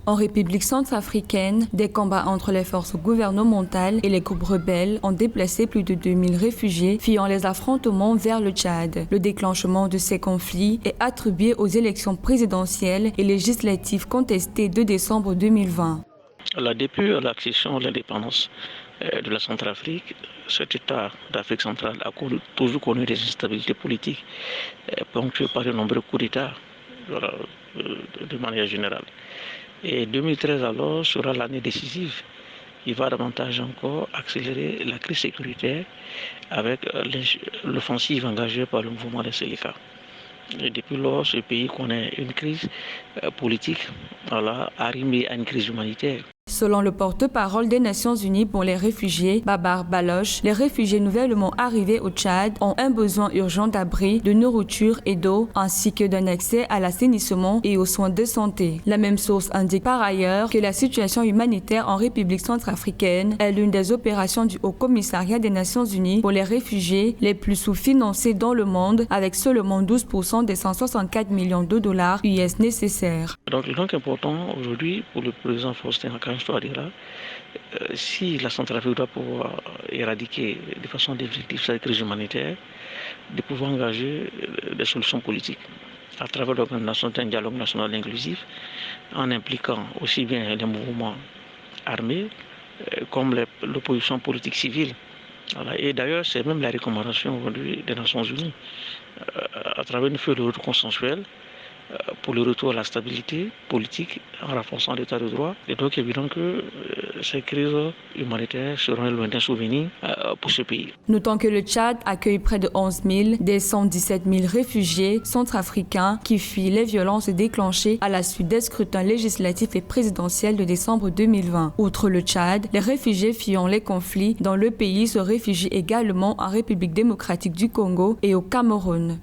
En République centrafricaine, des combats entre les forces gouvernementales et les groupes rebelles ont déplacé plus de 2000 réfugiés fuyant les affrontements vers le Tchad. Le déclenchement de ces conflits est attribué aux élections présidentielles et législatives contestées de décembre 2020. Depuis l'accession à l'indépendance de la Centrafrique, cet État d'Afrique centrale a toujours connu des instabilités politiques ponctuées par de nombreux coups d'État de manière générale. Et 2013 alors sera l'année décisive. Il va davantage encore accélérer la crise sécuritaire avec l'offensive engagée par le mouvement des Séléka. Et depuis lors, ce pays connaît une crise politique arrimée à une crise humanitaire. Selon le porte-parole des Nations Unies pour les réfugiés, Babar Baloch, les réfugiés nouvellement arrivés au Tchad ont un besoin urgent d'abri, de nourriture et d'eau, ainsi que d'un accès à l'assainissement et aux soins de santé. La même source indique par ailleurs que la situation humanitaire en République centrafricaine est l'une des opérations du Haut Commissariat des Nations Unies pour les réfugiés les plus sous-financées dans le monde, avec seulement 12% des 164 millions de dollars US nécessaires. Donc le manque important aujourd'hui pour le président Faustin Touadéra, si la Centrafrique doit pouvoir éradiquer de façon définitive cette crise humanitaire, de pouvoir engager des solutions politiques à travers l'organisation d'un dialogue national inclusif en impliquant aussi bien les mouvements armés comme l'opposition politique civile. Et d'ailleurs, c'est même la recommandation aujourd'hui des Nations Unies à travers une feuille de route consensuelle pour le retour à la stabilité politique en renforçant l'état de droit. Et donc évident que ces crises humanitaires seront un lointain souvenir pour ce pays. Notons que le Tchad accueille près de 11 000 des 117 000 réfugiés centrafricains qui fuient les violences déclenchées à la suite des scrutins législatifs et présidentiels de décembre 2020. Outre le Tchad, les réfugiés fuyant les conflits dans le pays se réfugient également en République démocratique du Congo et au Cameroun.